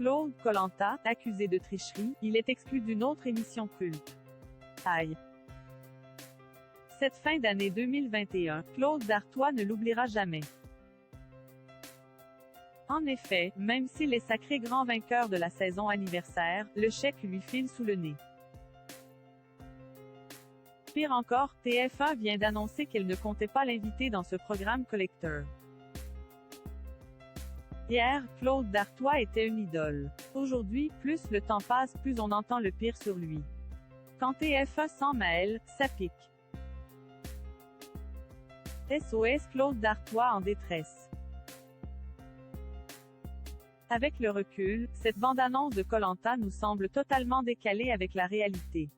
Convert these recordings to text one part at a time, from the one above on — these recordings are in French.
Claude Koh-Lanta, accusé de tricherie, il est exclu d'une autre émission culte. Aïe. Cette fin d'année 2021, Claude Dartois ne l'oubliera jamais. En effet, même s'il est sacré grand vainqueur de la saison anniversaire, le chèque lui file sous le nez. Pire encore, TF1 vient d'annoncer qu'elle ne comptait pas l'inviter dans ce programme collector. Hier, Claude Dartois était une idole. Aujourd'hui, plus le temps passe, plus on entend le pire sur lui. Quand TF1 s'en mêle, ça pique. SOS Claude Dartois en détresse. Avec le recul, cette bande-annonce de Koh-Lanta nous semble totalement décalée avec la réalité.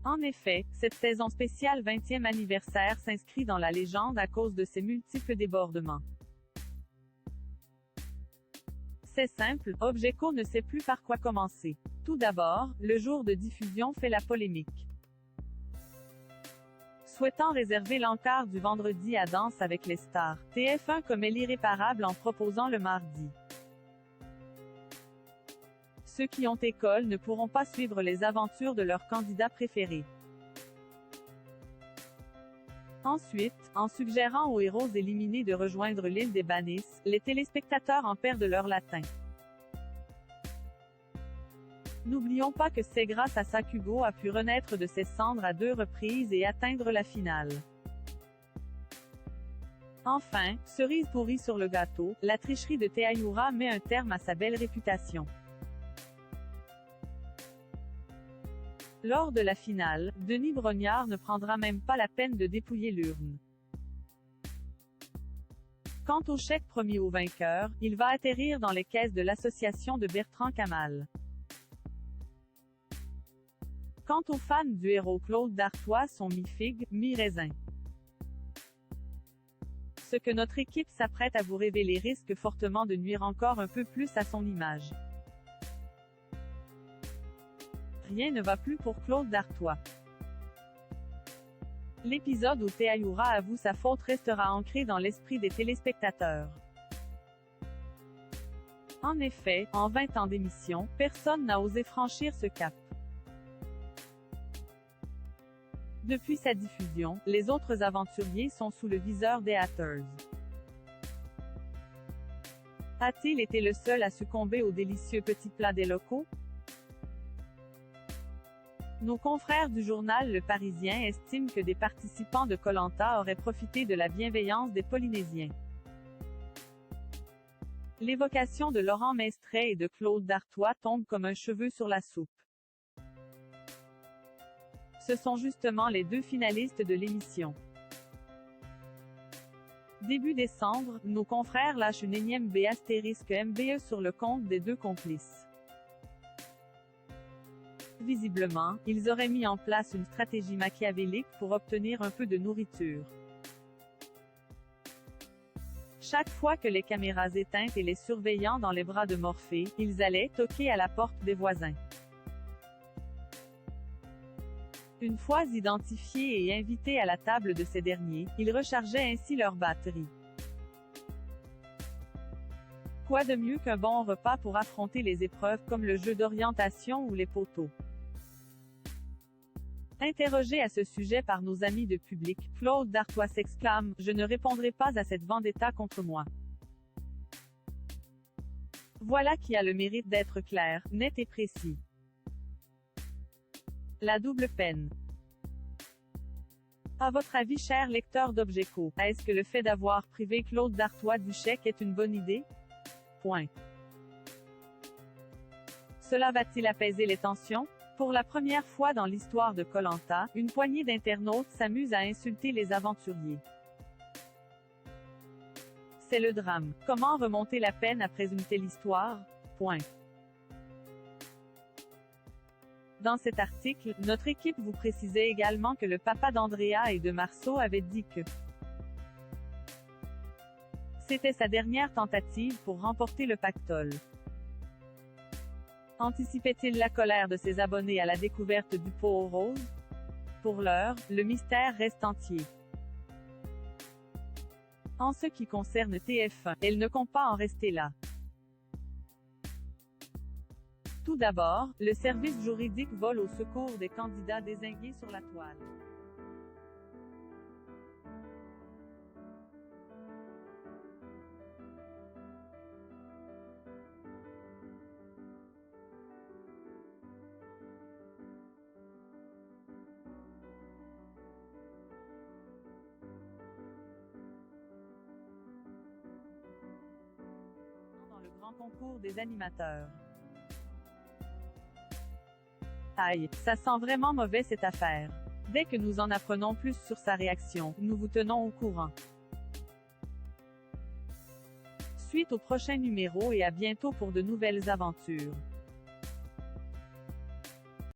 En effet, cette saison spéciale 20e anniversaire s'inscrit dans la légende à cause de ses multiples débordements. C'est simple, Obgeco ne sait plus par quoi commencer. Tout d'abord, le jour de diffusion fait la polémique. Souhaitant réserver l'encart du vendredi à Danse avec les stars, TF1 commet l'irréparable en proposant le mardi. Ceux qui ont école ne pourront pas suivre les aventures de leur candidat préféré. Ensuite, en suggérant aux héros éliminés de rejoindre l'île des Bannis, les téléspectateurs en perdent leur latin. N'oublions pas que c'est grâce à ça qu'Hugo a pu renaître de ses cendres à 2 reprises et atteindre la finale. Enfin, cerise pourrie sur le gâteau, la tricherie de Théayoura met un terme à sa belle réputation. Lors de la finale, Denis Brognard ne prendra même pas la peine de dépouiller l'urne. Quant au chèque promis au vainqueur, il va atterrir dans les caisses de l'association de Bertrand Kamal. Quant aux fans du héros Claude Dartois sont mi-figue, mi-raisin. Ce que notre équipe s'apprête à vous révéler risque fortement de nuire encore un peu plus à son image. Rien ne va plus pour Claude Dartois. L'épisode où Théayoura avoue sa faute restera ancré dans l'esprit des téléspectateurs. En effet, en 20 ans d'émission, personne n'a osé franchir ce cap. Depuis sa diffusion, les autres aventuriers sont sous le viseur des haters. A-t-il été le seul à succomber aux délicieux petits plats des locaux? Nos confrères du journal Le Parisien estiment que des participants de Koh-Lanta auraient profité de la bienveillance des Polynésiens. L'évocation de Laurent Mestret et de Claude Dartois tombe comme un cheveu sur la soupe. Ce sont justement les 2 finalistes de l'émission. Début décembre, nos confrères lâchent une énième B*MBE sur le compte des 2 complices. Visiblement, ils auraient mis en place une stratégie machiavélique pour obtenir un peu de nourriture. Chaque fois que les caméras éteintes et les surveillants dans les bras de Morphée, ils allaient toquer à la porte des voisins. Une fois identifiés et invités à la table de ces derniers, ils rechargeaient ainsi leur batterie. Quoi de mieux qu'un bon repas pour affronter les épreuves comme le jeu d'orientation ou les poteaux? Interrogé à ce sujet par nos amis de Public, Claude Dartois s'exclame « Je ne répondrai pas à cette vendetta contre moi. » Voilà qui a le mérite d'être clair, net et précis. La double peine. À votre avis, cher lecteur d'Obgeco, est-ce que le fait d'avoir privé Claude Dartois du chèque est une bonne idée? Point. Cela va-t-il apaiser les tensions? Pour la première fois dans l'histoire de Koh-Lanta, une poignée d'internautes s'amuse à insulter les aventuriers. C'est le drame. Comment remonter la peine après une telle histoire? Point. Dans cet article, notre équipe vous précisait également que le papa d'Andrea et de Marceau avait dit que c'était sa dernière tentative pour remporter le pactole. Anticipait-il la colère de ses abonnés à la découverte du pot aux roses? Pour l'heure, le mystère reste entier. En ce qui concerne TF1, elle ne compte pas en rester là. Tout d'abord, le service juridique vole au secours des candidats dézingués sur la toile. Dans le grand concours des animateurs. Aïe, ça sent vraiment mauvais cette affaire. Dès que nous en apprenons plus sur sa réaction, nous vous tenons au courant. Suite au prochain numéro et à bientôt pour de nouvelles aventures.